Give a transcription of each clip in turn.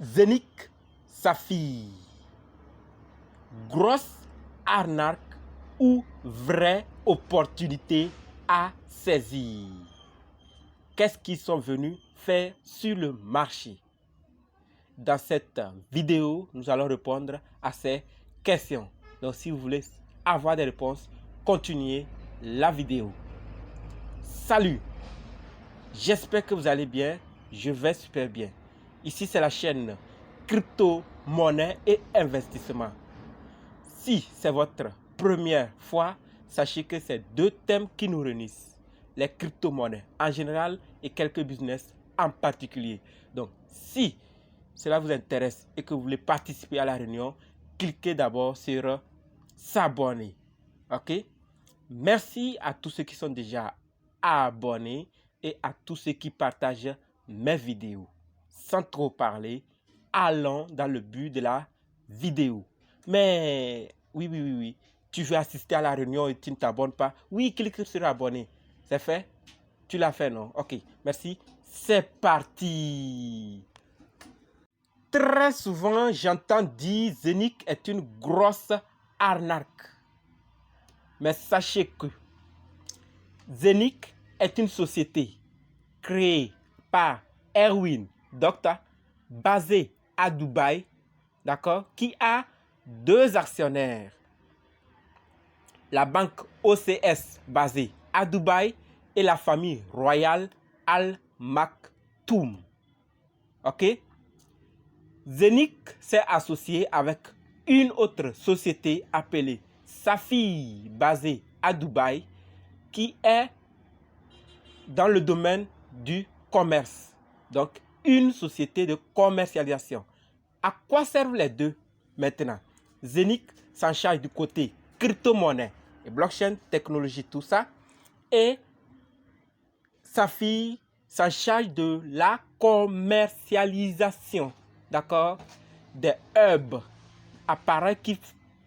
Zénith Saphir. Grosse arnaque ou vraie opportunité à saisir? Qu'est-ce qu'ils sont venus faire sur le marché? Dans cette vidéo, nous allons répondre à ces questions. Donc, si vous voulez avoir des réponses, continuez la vidéo. Salut! J'espère que vous allez bien. Je vais super bien. Ici, c'est la chaîne Crypto, Monnaie et Investissement. Si c'est votre première fois, sachez que c'est deux thèmes qui nous réunissent. Les crypto-monnaies en général et quelques business en particulier. Donc, si cela vous intéresse et que vous voulez participer à la réunion, cliquez d'abord sur s'abonner. OK? Merci à tous ceux qui sont déjà abonnés et à tous ceux qui partagent mes vidéos. Sans trop parler, allons dans le but de la vidéo. Mais oui, tu veux assister à la réunion et tu ne t'abonnes pas? Oui, clique sur abonner. C'est fait? Tu l'as fait, non? Ok, merci. C'est parti. Très souvent, j'entends dire Zénith est une grosse arnaque. Mais sachez que Zénith est une société créée par Erwin Doctor, basée à Dubaï, d'accord, qui a deux actionnaires. La banque OCS basée à Dubaï et la famille royale Al Maktoum. Ok? Zénith s'est associé avec une autre société appelée Saphir basée à Dubaï qui est dans le domaine du commerce. Donc, une société de commercialisation. À quoi servent les deux maintenant? Zénith s'en charge du côté crypto-monnaie et blockchain, technologie, tout ça. Et Saphir s'en charge de la commercialisation, d'accord, des hubs, appareils qui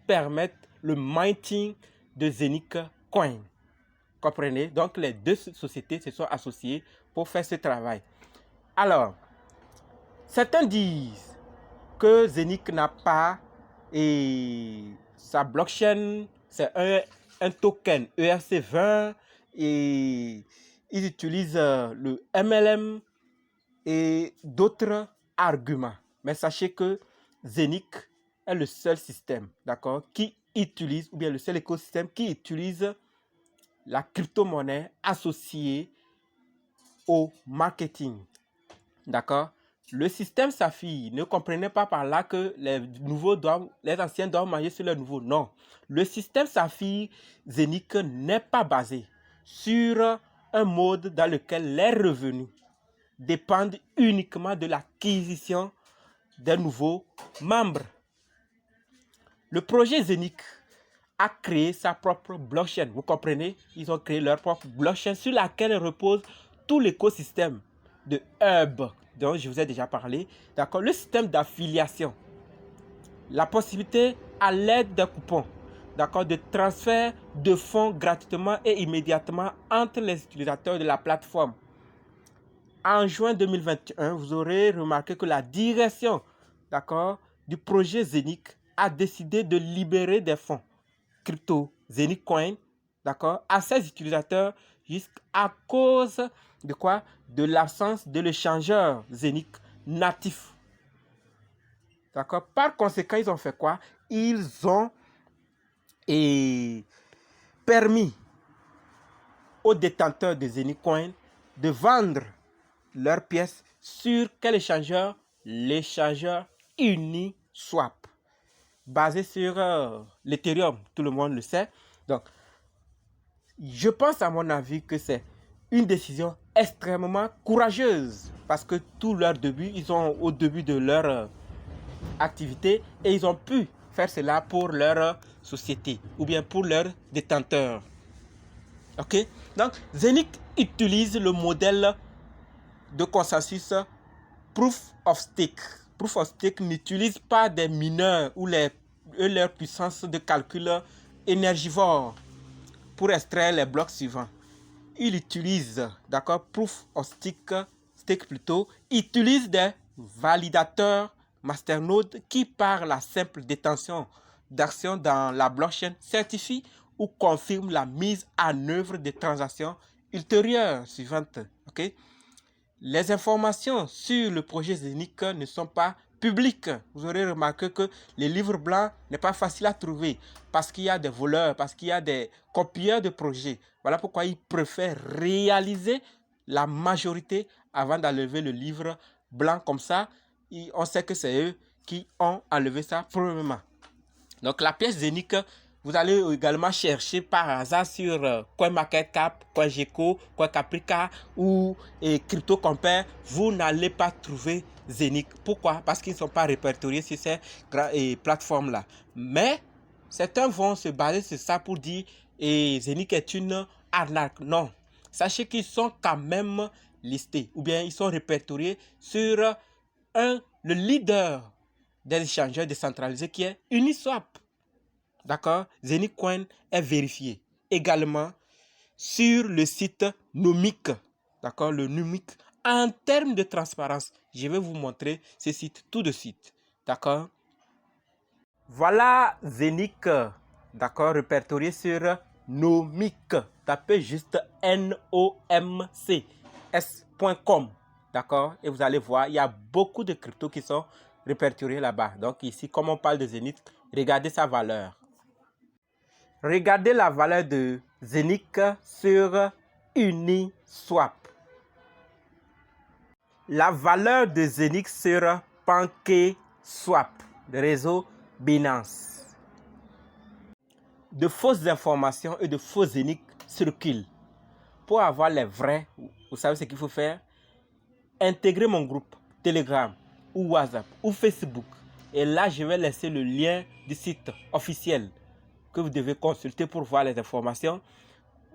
permettent le minting de Zénith Coin. Comprenez? Donc, les deux sociétés se sont associées pour faire ce travail. Alors, certains disent que Zénith n'a pas sa blockchain, c'est un token ERC20 et ils utilisent le MLM et d'autres arguments. Mais sachez que Zénith est le seul système, d'accord, qui utilise, ou bien le seul écosystème qui utilise la crypto-monnaie associée au marketing. D'accord? Le système Saphir ne comprenait pas par là que les anciens doivent manger sur les nouveaux. Non. Le système Saphir Zénith n'est pas basé sur un mode dans lequel les revenus dépendent uniquement de l'acquisition des nouveaux membres. Le projet Zénith a créé sa propre blockchain. Vous comprenez? Ils ont créé leur propre blockchain sur laquelle repose tout l'écosystème de hub dont je vous ai déjà parlé. D'accord? Le système d'affiliation. La possibilité à l'aide d'un coupon, d'accord, de transfert de fonds gratuitement et immédiatement entre les utilisateurs de la plateforme. En juin 2021, vous aurez remarqué que la direction, d'accord, du projet Zénith a décidé de libérer des fonds crypto Zénith Coin, d'accord, à ses utilisateurs jusqu'à cause de quoi? De l'absence de l'échangeur Zénith natif. D'accord? Par conséquent, ils ont fait quoi? Ils ont permis aux détenteurs de Zénith Coin de vendre leurs pièces sur quel échangeur? L'échangeur Uniswap, basé sur l'Ethereum, tout le monde le sait. Donc, je pense à mon avis que c'est une décision extrêmement courageuse parce que tout leur début, ils sont au début de leur activité et ils ont pu faire cela pour leur société ou bien pour leurs détenteurs. Ok? Donc, Zénith utilise le modèle de consensus Proof of Stake. Proof of Stake n'utilise pas des mineurs ou leur puissance de calcul énergivore pour extraire les blocs suivants. Il utilise, d'accord, Proof of Stake plutôt, utilise des validateurs masternode qui, par la simple détention d'actions dans la blockchain, certifie ou confirme la mise en œuvre des transactions ultérieures suivantes. Okay? Les informations sur le projet Zénith ne sont pas publiques. Vous aurez remarqué que les livres blancs n'est pas facile à trouver parce qu'il y a des voleurs, parce qu'il y a des copieurs de projets. Voilà pourquoi ils préfèrent réaliser la majorité avant d'enlever le livre blanc comme ça. On sait que c'est eux qui ont enlevé ça premièrement. Donc la pièce Zénith, vous allez également chercher par hasard sur CoinMarketCap, CoinGecko, CoinCaprica ou CryptoCompare. Vous n'allez pas trouver Zénith. Pourquoi? Parce qu'ils ne sont pas répertoriés sur ces plateformes-là. Mais certains vont se baser sur ça pour dire Zénith est une arnaque. Non. Sachez qu'ils sont quand même listés ou bien ils sont répertoriés sur le leader des échangeurs décentralisés qui est Uniswap. D'accord? Zénith Coin est vérifié. Également sur le site Nomic. D'accord? Le Nomic. En termes de transparence, je vais vous montrer ce site tout de suite. D'accord? Voilà Zénith. D'accord? Répertorié sur Nomic. Tapez juste nomcs.com. D'accord? Et vous allez voir, il y a beaucoup de cryptos qui sont répertoriés là-bas. Donc ici, comme on parle de Zénith, regardez sa valeur. Regardez la valeur de Zénith sur Uniswap. La valeur de Zénith sur PancakeSwap, le réseau Binance. De fausses informations et de faux Zénith circulent. Pour avoir les vrais, vous savez ce qu'il faut faire? Intégrer mon groupe Telegram ou WhatsApp ou Facebook. Et là, je vais laisser le lien du site officiel que vous devez consulter pour voir les informations.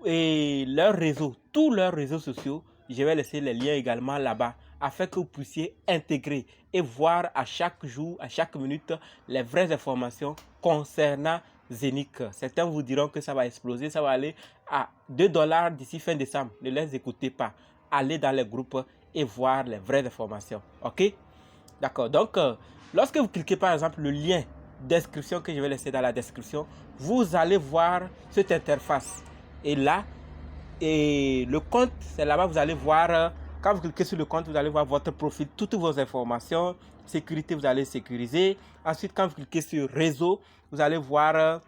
Et leurs réseaux, tous leurs réseaux sociaux, je vais laisser les liens également là-bas afin que vous puissiez intégrer et voir à chaque jour, à chaque minute, les vraies informations concernant Zénith. Certains vous diront que ça va exploser, ça va aller à 2 $ d'ici fin décembre. Ne les écoutez pas. Allez dans les groupes et voir les vraies informations. Ok? D'accord. Donc, lorsque vous cliquez par exemple le lien d'inscription que je vais laisser dans la description, vous allez voir cette interface. Et là, le compte, c'est là-bas, vous allez voir, quand vous cliquez sur le compte, vous allez voir votre profil, toutes vos informations. Sécurité, vous allez sécuriser. Ensuite, quand vous cliquez sur réseau, vous allez voir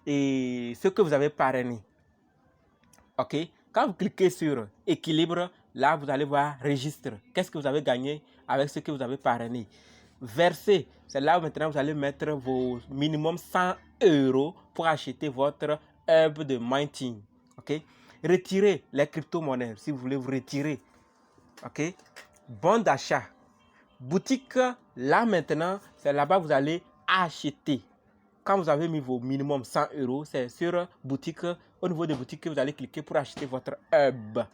ce que vous avez parrainé. Ok? Quand vous cliquez sur équilibre, là, vous allez voir registre. Qu'est-ce que vous avez gagné avec ce que vous avez parrainé? Verser, c'est là où maintenant vous allez mettre vos minimum 100 € pour acheter votre herbe de mining. Ok? Retirer les crypto-monnaies si vous voulez vous retirer. Ok? Bon d'achat. Boutique, là maintenant, c'est là-bas que vous allez acheter. Quand vous avez mis vos minimum 100 €, c'est sur boutique. Au niveau de boutique, vous allez cliquer pour acheter votre herbe.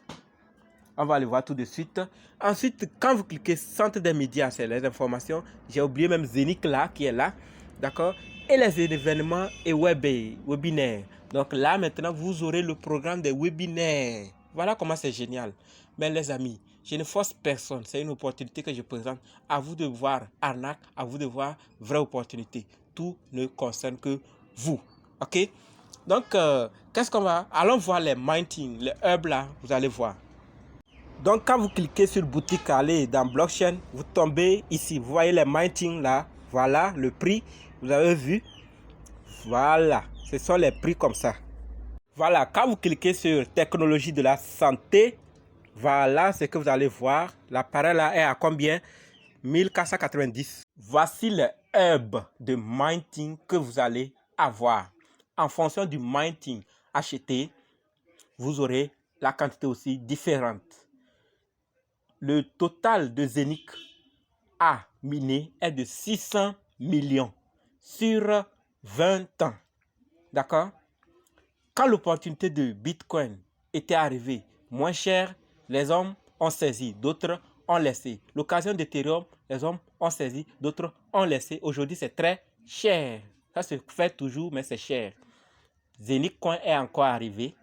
On va aller voir tout de suite. Ensuite, quand vous cliquez centre des médias, c'est les informations. J'ai oublié même Zénith là, qui est là. D'accord? Et les événements et webinaires. Donc là, maintenant, vous aurez le programme des webinaires. Voilà comment c'est génial. Mais les amis, je ne force personne. C'est une opportunité que je présente. À vous de voir arnaque, à vous de voir vraie opportunité. Tout ne concerne que vous. Ok? Donc, qu'est-ce qu'on va? Allons voir les mining, les herbes là, vous allez voir. Donc, quand vous cliquez sur boutique, allez dans blockchain, vous tombez ici. Vous voyez les mining là. Voilà le prix. Vous avez vu? Voilà. Ce sont les prix comme ça. Voilà. Quand vous cliquez sur technologie de la santé, voilà ce que vous allez voir. L'appareil là est à combien? 1490. Voici les herbes de mining que vous allez avoir. En fonction du mining acheté, vous aurez la quantité aussi différente. Le total de Zénith à miner est de 600 millions sur 20 ans. D'accord? Quand l'opportunité de Bitcoin était arrivée moins chère, les hommes ont saisi, d'autres ont laissé. L'occasion d'Ethereum, les hommes ont saisi, d'autres ont laissé. Aujourd'hui, c'est très cher. Ça se fait toujours, mais c'est cher. Zénith Coin est encore arrivé.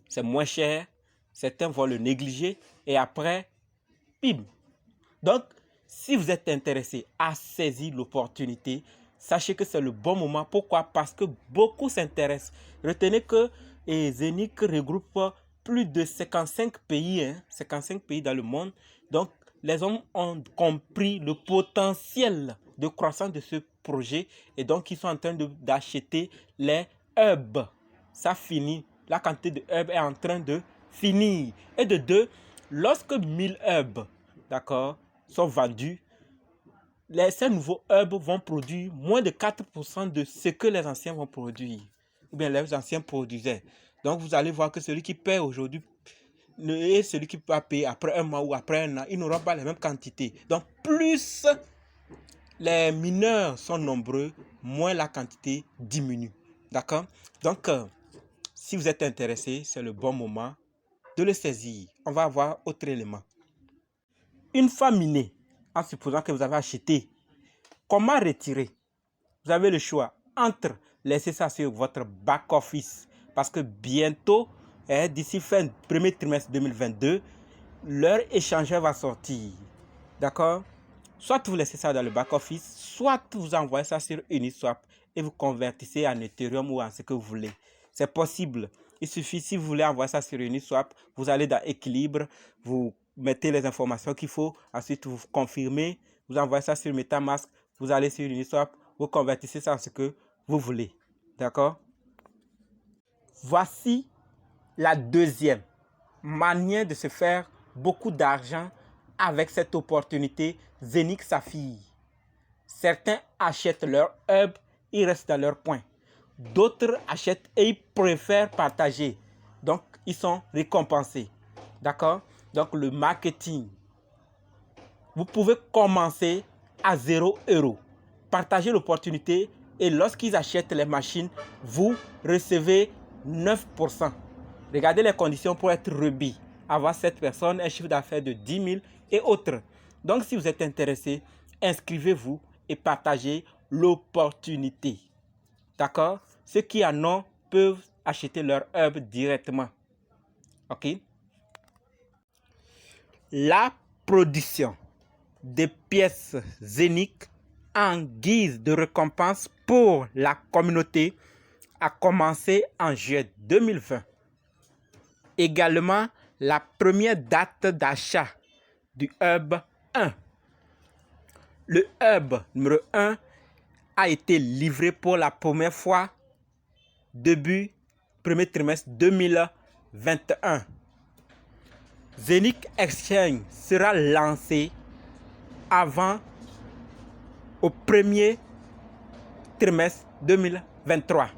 C'est moins cher. Certains vont le négliger. Et après, bim. Donc, Si vous êtes intéressé à saisir l'opportunité, sachez que c'est le bon moment. Pourquoi? Parce que beaucoup s'intéressent. Retenez que Zenic regroupe plus de 55 pays, 55 pays dans le monde. Donc, les hommes ont compris le potentiel de croissance de ce projet et donc ils sont en train d'acheter les hubs. Ça finit. La quantité de hubs est en train de finir. Et de deux, lorsque 1000 hubs, d'accord, sont vendus, ces nouveaux hubs vont produire moins de 4% de ce que les anciens vont produire, ou bien les anciens produisaient. Donc, vous allez voir que celui qui paie aujourd'hui et celui qui va payer après un mois ou après un an, ils n'auront pas les mêmes quantités. Donc, plus les mineurs sont nombreux, moins la quantité diminue. D'accord? Donc, si vous êtes intéressé, c'est le bon moment de le saisir. On va voir autre élément. Une fois miné, en supposant que vous avez acheté, comment retirer? Vous avez le choix entre laisser ça sur votre back-office parce que bientôt, d'ici fin premier trimestre 2022, leur échangeur va sortir. D'accord? Soit vous laissez ça dans le back-office, soit vous envoyez ça sur Uniswap et vous convertissez en Ethereum ou en ce que vous voulez. C'est possible. Il suffit, si vous voulez envoyer ça sur Uniswap, vous allez dans Équilibre, vous mettez les informations qu'il faut, ensuite vous confirmez, vous envoyez ça sur MetaMask, vous allez sur Uniswap, vous convertissez ça en ce que vous voulez. D'accord? Voici la deuxième manière de se faire beaucoup d'argent avec cette opportunité Zenic Saphir. Certains achètent leur hub, ils restent dans leur coin. D'autres achètent et ils préfèrent partager. Donc, ils sont récompensés. D'accord? Donc, le marketing. Vous pouvez commencer à 0 €. Partagez l'opportunité et lorsqu'ils achètent les machines, vous recevez 9%. Regardez les conditions pour être remis. Avoir 7 personnes, un chiffre d'affaires de 10 000 et autres. Donc, si vous êtes intéressé, inscrivez-vous et partagez l'opportunité. D'accord? Ceux qui en ont peuvent acheter leur hub directement. OK? La production des pièces Zenic en guise de récompense pour la communauté a commencé en juillet 2020. Également, la première date d'achat du hub 1. Le hub numéro 1 a été livré pour la première fois début premier trimestre 2021. Zenic Exchange sera lancé avant au premier trimestre 2023.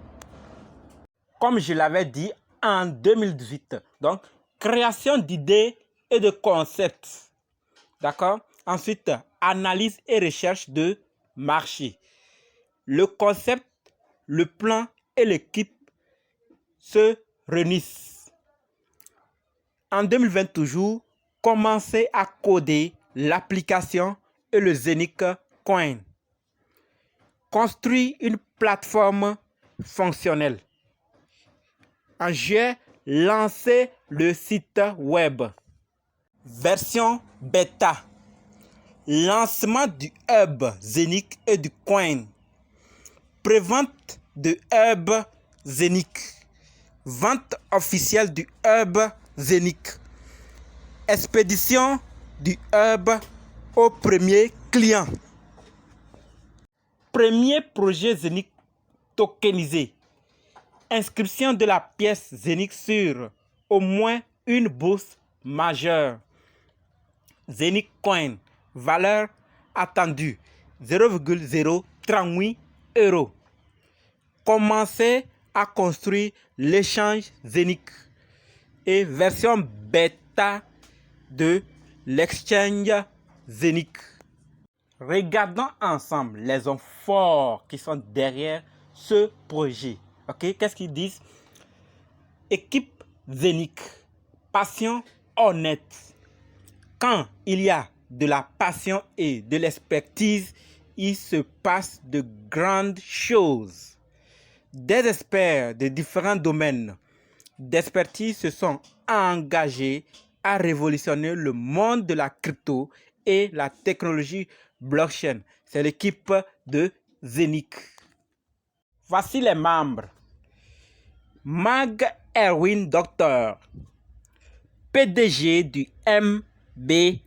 Comme je l'avais dit en 2018. Donc, création d'idées et de concepts. D'accord? Ensuite, analyse et recherche de marché. Le concept, le plan et l'équipe se réunissent. En 2020 toujours, commencez à coder l'application et le Zenic Coin. Construire une plateforme fonctionnelle. En juillet, lancez le site web. Version bêta. Lancement du hub Zenic et du coin. Prévente de hub Zenic. Vente officielle du hub Zenic. Expédition du hub au premier client. Premier projet Zenic tokenisé. Inscription de la pièce Zenic sur au moins une bourse majeure. Zenic Coin, valeur attendue 0,038 €. Commencez à construire l'échange Zenic et version bêta de l'exchange Zenic. Regardons ensemble les hommes forts qui sont derrière ce projet. Ok, qu'est-ce qu'ils disent? Équipe Zenic, passion honnête. Quand il y a de la passion et de l'expertise, il se passe de grandes choses. Des experts de différents domaines d'expertise se sont engagés à révolutionner le monde de la crypto et la technologie blockchain. C'est l'équipe de Zenic. Voici les membres. Mag Erwin Docteur, PDG du MBA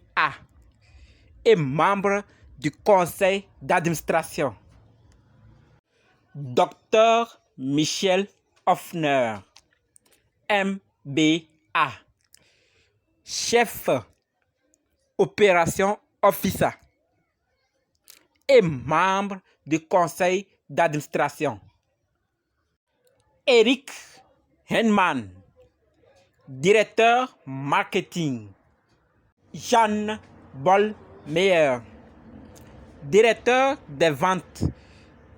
et membre du conseil d'administration. Dr Michel Hoffner, MBA, chef opération officer et membre du conseil d'administration. Eric Henman, directeur marketing. Jeanne Bollmeyer, directeur des ventes,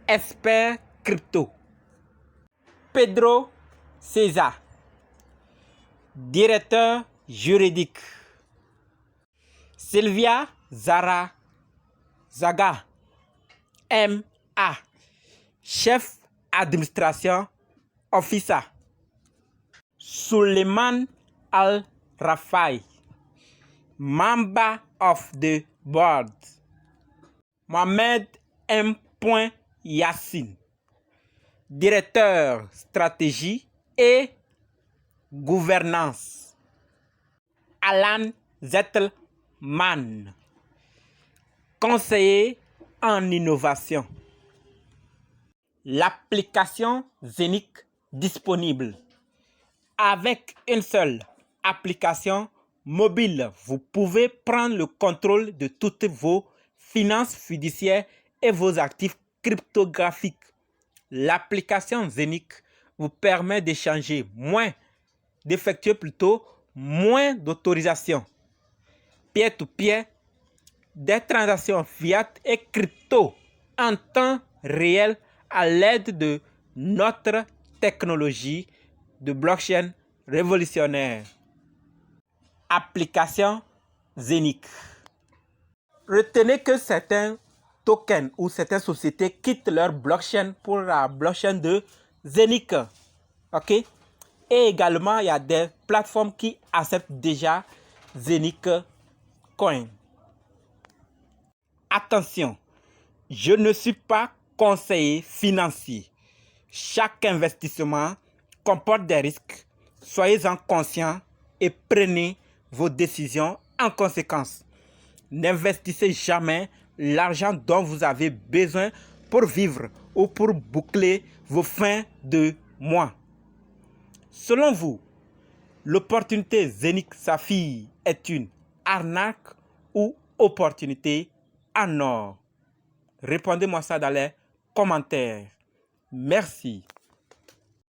expert crypto. Pedro César, directeur juridique. Sylvia Zara Zaga, MA, chef administration officer. Suleiman Al-Rafai, member of the board. Mohamed M. Yassine, directeur stratégie et gouvernance. Alan Zettelman, conseiller en innovation. L'application Zenic disponible. Avec une seule application mobile, vous pouvez prendre le contrôle de toutes vos finances fiduciaires et vos actifs cryptographiques. L'application Zenic vous permet d'échanger d'effectuer moins d'autorisations peer-to-peer, des transactions fiat et crypto en temps réel à l'aide de notre technologie de blockchain révolutionnaire. Application Zenic. Retenez que certains tokens ou certaines sociétés quittent leur blockchain pour la blockchain de Zenic. OK? Et également, il y a des plateformes qui acceptent déjà Zenic Coin. Attention, je ne suis pas conseiller financier. Chaque investissement comporte des risques. Soyez-en conscients et prenez vos décisions en conséquence. N'investissez jamais l'argent dont vous avez besoin pour vivre ou pour boucler vos fins de mois. Selon vous, l'opportunité Zenic Saphir est une arnaque ou opportunité en or? Répondez-moi ça dans les commentaires. Merci.